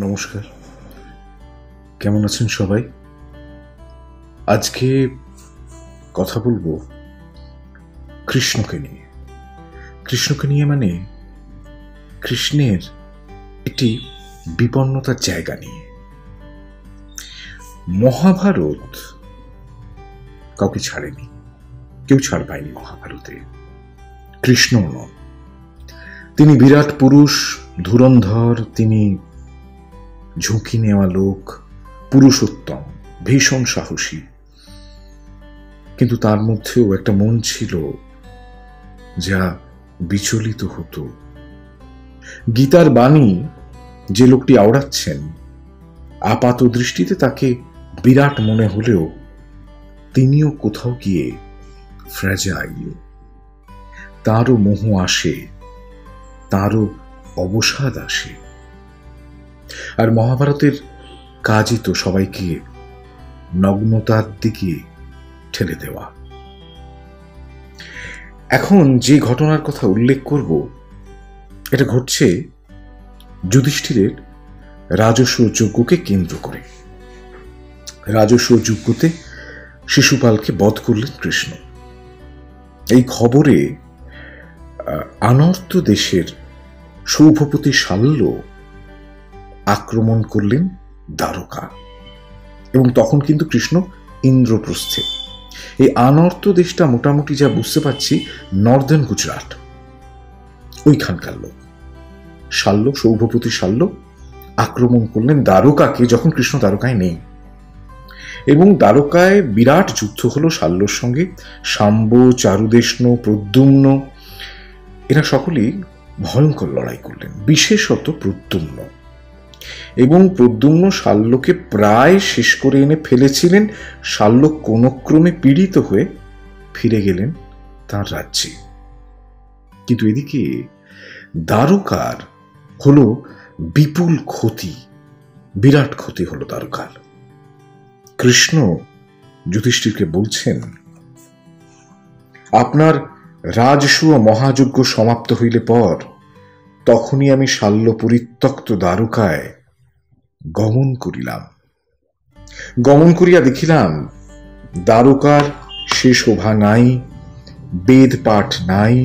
নমস্কার, কেমন আছেন সবাই? আজকে কথা বলবো কৃষ্ণকে নিয়ে মানে কৃষ্ণের একটি বিপন্নতার জায়গা নিয়ে। মহাভারত কাউকে ছাড়েনি, কেউ ছাড় পায়নি মহাভারতে। কৃষ্ণ নন, তিনি বিরাট পুরুষ, ধুরন্ধর, তিনি ঝুঁকি নেওয়া লোক, পুরুষোত্তম, ভীষণ সাহসী। কিন্তু তার মধ্যেও একটা মন ছিল যা বিচলিত হতো। গীতার বাণী যে লোকটি আওড়াচ্ছেন, আপাত দৃষ্টিতে তাকে বিরাট মনে হলেও তিনিও কোথাও গিয়ে ফ্র্যাজাইল। তারও মোহ আসে, তারও অবসাদ আসে। আর মহাভারতের কাজই তো সবাইকে নগ্নতার দিকে ঠেলে দেওয়া। এখন যে ঘটনার কথা উল্লেখ করব, এটা ঘটছে যুধিষ্ঠিরের রাজস্ব যজ্ঞকে কেন্দ্র করে। রাজস্ব যজ্ঞতে শিশুপালকে বধ করলেন কৃষ্ণ। এই খবরে আনর্ত দেশের সৌভপতি শাল্য আক্রমণ করলেন দ্বারকা, এবং তখন কিন্তু কৃষ্ণ ইন্দ্রপ্রস্থে। এই আনর্ত দেশটা মোটামুটি যা বুঝতে পারছি নর্দার্ন গুজরাট, ওইখানকার লোক। শাল্য, সৌভপতি শাল্য আক্রমণ করলেন দ্বারকাকে যখন কৃষ্ণ দ্বারকায় নেই, এবং দ্বারকায় বিরাট যুদ্ধ হলো শাল্যর সঙ্গে। শাম্ব, চারুদেষ্ণ, প্রদ্যুম্ন এরা সকলেই ভয়ঙ্কর লড়াই করলেন, বিশেষত প্রদ্যুম্ন। এবং প্রদ্যুম্ন শাল্যকে প্রায় শেষ করে এনে ফেলেছিলেন। শাল্য কোন ক্রমে পীড়িত হয়ে ফিরে গেলেন তার রাজ্যে। কিন্তু এদিকে দ্বারকার হলো বিপুল ক্ষতি, বিরাট ক্ষতি হলো দ্বারকার। কৃষ্ণ যুধিষ্ঠিরকে বলছেন, আপনার রাজসূয় মহাযজ্ঞ সমাপ্ত হইলে পর তখনই আমি শাল্য পরিত্যক্ত দ্বারকায় গমন করিয়া দেখিলাম দ্বারকার সে শোভা নাই, বেদ পাঠ নাই,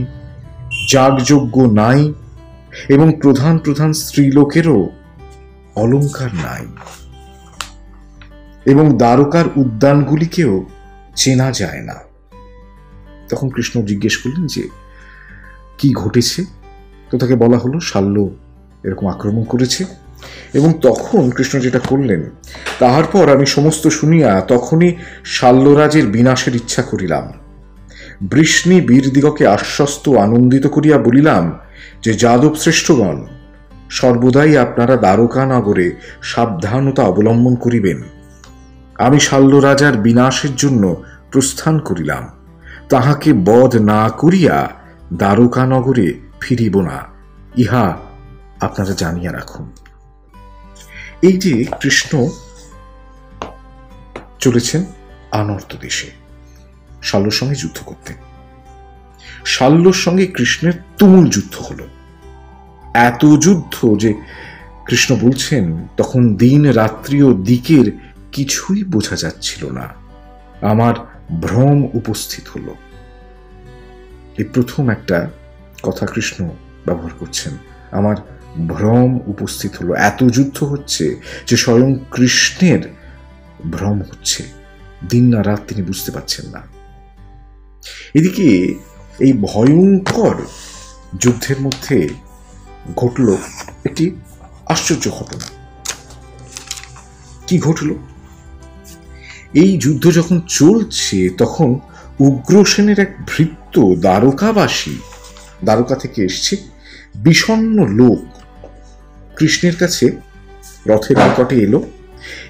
যাগযজ্ঞ নাই, এবং প্রধান প্রধান স্ত্রীলোকেরও অলঙ্কার নাই, এবং দ্বারকার উদ্যানগুলিকেও চেনা যায় না। তখন কৃষ্ণ জিজ্ঞেস করলেন যে কি ঘটেছে। তো তাকে বলা হলো শাল্য এরকম আক্রমণ করেছে। এবং তখন কৃষ্ণ যেটা করলেন, তাহার পর আমি সমস্ত শুনিয়া তখনই শাল্যরাজের বিনাশের ইচ্ছা করিলাম। বৃষ্ণি বীরদিগকে আশ্বস্ত আনন্দিত করিয়া বলিলাম যে যাদব শ্রেষ্ঠগণ, সর্বদাই আপনারা দ্বারকা নগরে সাবধানতা অবলম্বন করিবেন। আমি শাল্য রাজার বিনাশের জন্য প্রস্থান করিলাম, তাহাকে বধ না করিয়া দ্বারকা নগরে ফিরিব না, ইহা আপনারা জানিয়া রাখুন। এই যে কৃষ্ণ চলেছেন আনর্ত দেশে শাল্যর সঙ্গে যুদ্ধ করতে। শাল্যর সঙ্গে কৃষ্ণের তুমুল যুদ্ধ হলো, এত যুদ্ধ যে কৃষ্ণ বলছেন তখন দিন রাত্রি ও দিকের কিছুই বোঝা যাচ্ছিল না। আমার ভ্রম উপস্থিত হলো। এই প্রথম একটা কথা কৃষ্ণ ব্যবহার করছেন, আমার ভ্রম উপস্থিত হলো। এত যুদ্ধ হচ্ছে যে স্বয়ং কৃষ্ণের ভ্রম হচ্ছে, দিন না রাত তিনি বুঝতে পারছেন না। এদিকে এই ভয়ঙ্কর যুদ্ধের মধ্যে ঘটল একটি আশ্চর্য ঘটনা। কি ঘটল? এই যুদ্ধ যখন চলছে তখন উগ্রসেনের এক ভৃত্য দ্বারকাবাসী, দ্বারকা থেকে এসছে, বিষণ্ণ লোক কৃষ্ণের কাছে রথের নিকটে এলো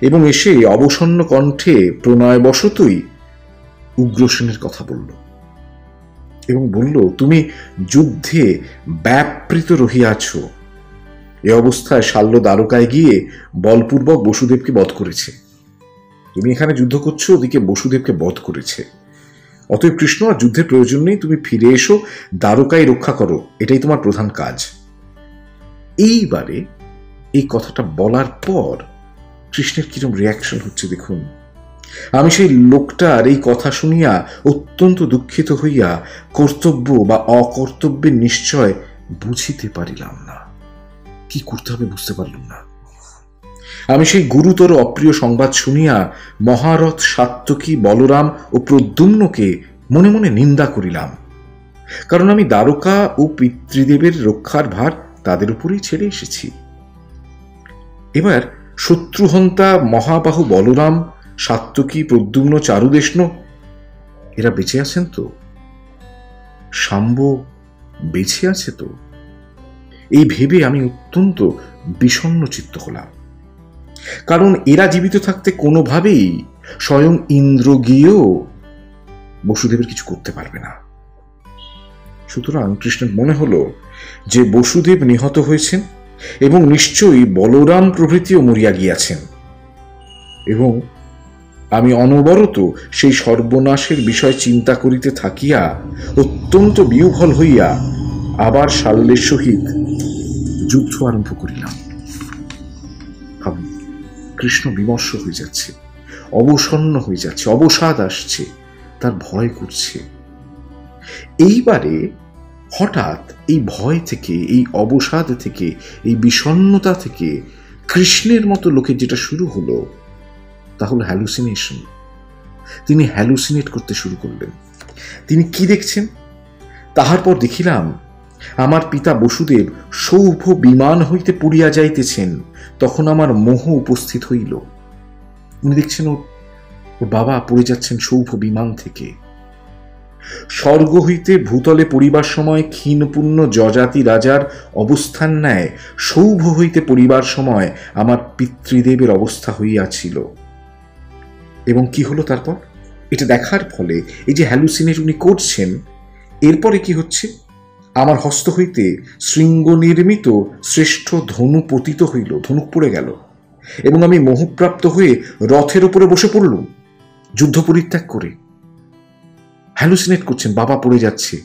এবং এসে অবসন্ন কণ্ঠে প্রণয়বশতই উগ্রসেনের কথা বলল এবং বলল, তুমি যুদ্ধে ব্যাপৃত রহিয়াছ। এ অবস্থায় শাল্য দ্বারকায় গিয়ে বলপূর্বক বসুদেবকে বধ করেছে। তুমি এখানে যুদ্ধ করছো, ওদিকে বসুদেবকে বধ করেছে। অতএব কৃষ্ণ, আর যুদ্ধের প্রয়োজন নেই, তুমি ফিরে এসো, দ্বারকায় রক্ষা করো, এটাই তোমার প্রধান কাজ। এইবারে এই কথাটা বলার পর কৃষ্ণের কিরকম রিয়াকশন হচ্ছে দেখুন। আমি সেই লোকটার এই কথা শুনিয়া অত্যন্ত দুঃখিত হইয়া কর্তব্য বা অকর্তব্যের নিশ্চয় বুঝিতে পারিলাম না। কি করতে হবে বুঝতে পারলাম না। আমি সেই গুরুতর অপ্রিয় সংবাদ শুনিয়া মহারথ সাত্যকী বলরাম ও প্রদ্যুম্নকে মনে মনে নিন্দা করিলাম, কারণ আমি দ্বারকা ও পিতৃদেবের রক্ষার ভার তাদের উপরেই ছেড়ে এসেছি। এবার শত্রুহন্তা মহাবাহু বলরাম, সাত্যকী, প্রদ্যুম্ন, চারুদেষ্ণ এরা বেঁচে আছেন তো? শাম্ব বেঁচে আছে তো? এই ভেবে আমি অত্যন্ত বিষণ্ণ চিত্ত হলাম, কারণ এরা জীবিত থাকতে কোনোভাবেই স্বয়ং ইন্দ্র গিয়েও বসুদেবের কিছু করতে পারবে না। সুতরাং কৃষ্ণের মনে হলো যে বসুদেব নিহত হয়েছেন এবং নিশ্চয়ই বলরাম প্রভৃতিও মরিয়া গিয়াছেন, এবং আমি অনবরত সেই সর্বনাশের বিষয় চিন্তা করিতে থাকিয়া অত্যন্ত বিহ্বল হইয়া আবার শাল্যের সহিত যুদ্ধ আরম্ভ করিলাম। ভাবুন, কৃষ্ণ বিমর্ষ হয়ে যাচ্ছে, অবসন্ন হয়ে যাচ্ছে, অবসাদ আসছে, তার ভয় করছে। এইবারে হঠাৎ এই ভয় থেকে, এই অবসাদ থেকে, এই বিষণ্ণতা থেকে কৃষ্ণের মতো লোকের যেটা শুরু হলো তা হলো হ্যালুসিনেশন। তিনি হ্যালুসিনেট করতে শুরু করলেন। তিনি কি দেখছেন? তাহার পর দেখিলাম আমার পিতা বসুদেব সৌভ বিমান হইতে পড়িয়া যাইতেছেন, তখন আমার মোহ উপস্থিত হইল। উনি দেখছেন ওর বাবা পড়ে যাচ্ছেন সৌভ বিমান থেকে। স্বর্গ হইতে ভূতলে পড়িবার সময় ক্ষীণপূর্ণ যজাতি রাজার অবস্থান ন্যায় সৌভ হইতে পড়িবার সময় আমার পিতৃদেবের অবস্থা হইয়াছিল। এবং কি হলো তারপর? এটা দেখার ফলে এই যে হ্যালুসিনেট উনি করছেন, এরপরে কি হচ্ছে? আমার হস্ত হইতে শৃঙ্গ নির্মিত শ্রেষ্ঠ ধনু পতিত হইল, ধনুক পড়ে গেল, এবং আমি মোহপ্রাপ্ত হয়ে রথের উপরে বসে পড়লুম যুদ্ধ পরিত্যাগ করে। হ্যালুসিনেট করছেন, বাবা পড়ে যাচ্ছে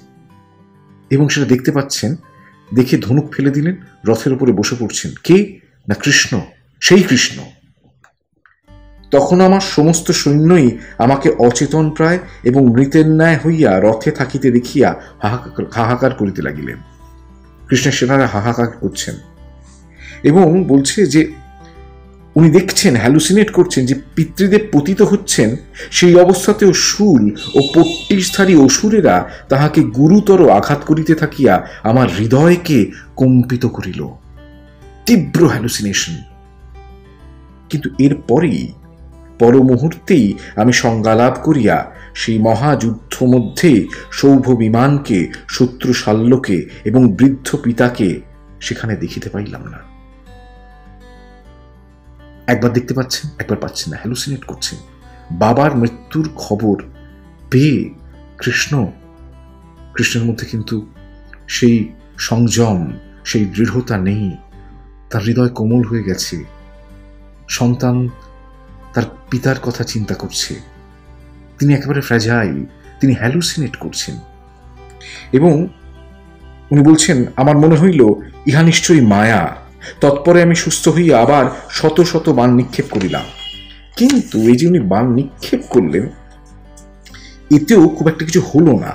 এবং সেটা দেখতে পাচ্ছেন। দেখে ধনুক ফেলে দিলেন, রথের উপরে বসে পড়ছেন। কে? না কৃষ্ণ, সেই কৃষ্ণ। তখন আমার সমস্ত সৈন্যই আমাকে অচেতন প্রায় এবং মৃতের ন্যায় হইয়া রথে থাকিতে দেখিয়া হাহাকার করিতে লাগিলেন। কৃষ্ণের সেনারা হাহাকার করছেন এবং বলছে যে উনি দেখছেন, হ্যালুসিনেট করছেন যে পিতৃদেব পতিত হচ্ছেন, সেই অবস্থাতেও শূল ও পট্টিস্থারী অসুরেরা তাহাকে গুরুতর আঘাত করিতে থাকিয়া আমার হৃদয়কে কম্পিত করিল। তীব্র হ্যালুসিনেশন। কিন্তু এরপরেই পর মুহূর্তেই আমি সংজ্ঞালাভ করিয়া সেই মহাযুদ্ধ মধ্যে সৌভ বিমানকে, শত্রু শাল্যকে এবং বৃদ্ধ পিতাকে সেখানে দেখিতে পাইলাম না। একবার দেখতে পাচ্ছেন, একবার পাচ্ছেন না, হ্যালুসিনেট করছেন। বাবার মৃত্যুর খবর পেয়ে কৃষ্ণের মধ্যে কিন্তু সেই সংযম, সেই দৃঢ়তা নেই। তার হৃদয় কোমল হয়ে গেছে। সন্তান তার পিতার কথা চিন্তা করছে, তিনি একেবারে ফ্র্যাজাইল, তিনি হ্যালুসিনেট করছেন। এবং উনি বলছেন, আমার মনে হইল ইহা নিশ্চয়ই মায়া। তৎপরে আমি সুস্থ হইয়া আবার শত শত বাণ নিক্ষেপ করিলাম। কিন্তু এই যে উনি বাণ নিক্ষেপ করলেন, এতেও খুব একটা কিছু হলো না,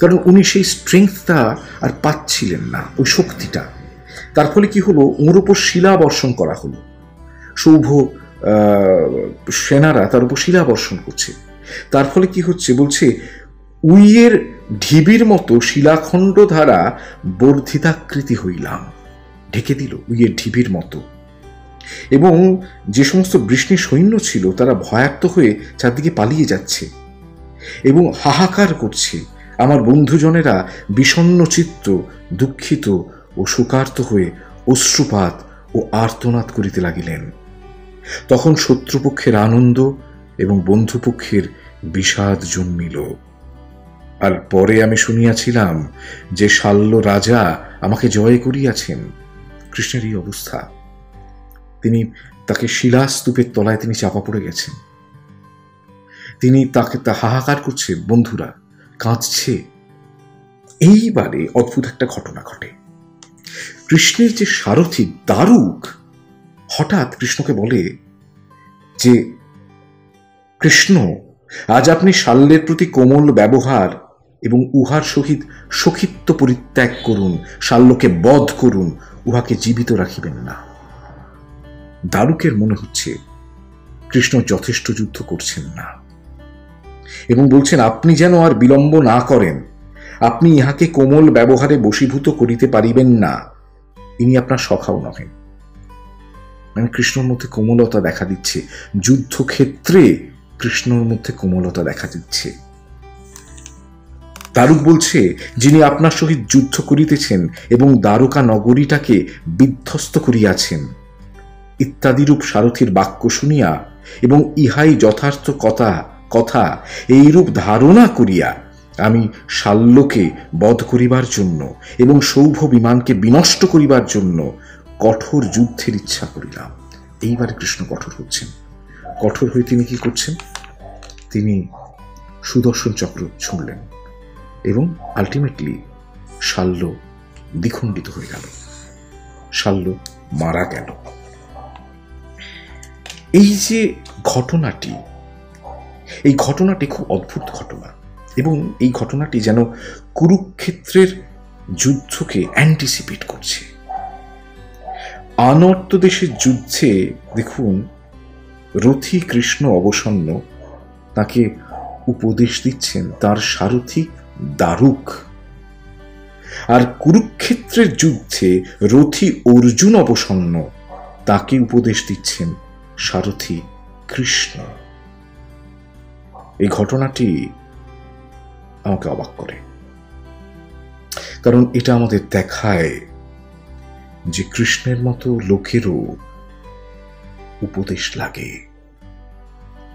কারণ উনি সেই স্ট্রেংথটা আর পাচ্ছিলেন না, ওই শক্তিটা। তার ফলে কি হলো? ওর উপর শিলা বর্ষণ করা হলো। সৌভ সেনারা তার উপর শিলা বর্ষণ করছে। তার ফলে কি হচ্ছে? বলছে উইয়ের ঢিবির মতো শিলাখণ্ড দ্বারা বর্ধিতাকৃতি হইলাম। ঢেকে দিল উইয়ের ঢিবির মতো। এবং যে সমস্ত বৃষ্ণি সৈন্য ছিল তারা ভয়াক্ত হয়ে চারদিকে পালিয়ে যাচ্ছে এবং হাহাকার করছে। আমার বন্ধুজনেরা বিষণ্ণ চিত্ত, দুঃখিত ও শোকার্ত হয়ে অশ্রুপাত ও আর্তনাদ করিতে লাগিলেন। তখন শত্রুপক্ষের আনন্দ এবং বন্ধুপক্ষের বিষাদ জন্মিল। আর পরে আমি শুনিয়াছিলাম যে শাল্য রাজা আমাকে জয় করিয়াছেন। কৃষ্ণের এই অবস্থা, তিনি তাকে শিলাস্তূপের তলায় তিনি চাপা পড়ে গেছেন। তিনি তাকে হাহাকার করছে, বন্ধুরা কাঁদছে। এইবারে অদ্ভুত একটা ঘটনা ঘটে। কৃষ্ণের যে সারথি দারুক, হঠাৎ কৃষ্ণকে বলে যে, কৃষ্ণ, আজ আপনি শাল্যের প্রতি কোমল ব্যবহার এবং উহার সহিত সখিত্ব পরিত্যাগ করুন, শাল্যকে বধ করুন, উহাকে জীবিত রাখিবেন না। দারুকের মনে হচ্ছে কৃষ্ণ যথেষ্ট যুদ্ধ করছেন না এবং বলছেন, আপনি যেন আর বিলম্ব না করেন, আপনি ইহাকে কোমল ব্যবহারে বশীভূত করিতে পারিবেন না, ইনি আপনার সখাও নহেন। মানে কৃষ্ণর মধ্যে কোমলতা দেখা দিচ্ছে, যুদ্ধক্ষেত্রে কৃষ্ণর মধ্যে কোমলতা দেখা দিচ্ছে। দারুক বলছে, যিনি আপনার সহিত যুদ্ধ করিতেছেন এবং দ্বারকা নগরীটাকে বিধ্বস্ত করিয়াছেন, ইত্যাদিরূপ সারথীর বাক্য শুনিয়া এবং ইহাই যথার্থ কথা এইরূপ ধারণা করিয়া আমি শাল্যকে বধ করিবার জন্য এবং সৌভ বিমানকে বিনষ্ট করিবার জন্য কঠোর যুদ্ধের ইচ্ছা করিলাম। এইবারে কৃষ্ণ কঠোর হচ্ছেন। কঠোর হয়ে তিনি কি করছেন? তিনি সুদর্শন চক্র ছুঁড়লেন এবং আলটিমেটলি শাল্য দ্বিখণ্ডিত হয়ে গেল, শাল্য মারা গেল। এই যে ঘটনাটি, এই ঘটনাটি খুব অদ্ভুত ঘটনা এবং এই ঘটনাটি যেন কুরুক্ষেত্রের যুদ্ধকে অ্যান্টিসিপেট করছে। আনর্ত দেশের যুদ্ধে দেখুন, রথী কৃষ্ণ অবসন্ন তাকে উপদেশ দিচ্ছেন তার সারথী দারুক, আর কুরুক্ষেত্রের যুদ্ধে রথী অর্জুন অবসন্ন তাকে উপদেশ দিচ্ছেন সারথী কৃষ্ণ। এই ঘটনাটি আমাকে অবাক করে, কারণ এটা আমাদের দেখায় যে কৃষ্ণের মতো লোকেরও উপদেশ লাগে,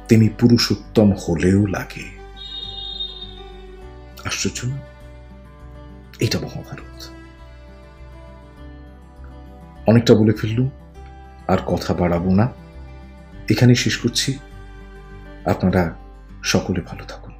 তিনি পুরুষোত্তম হলেও লাগে। আশ্চর্য না? এটা মহাভারত। অনেকটা বলে ফেললুম, আর কথা বাড়াবো না, এখানে শেষ করছি। আপনারা সকলে ভালো থাকুন।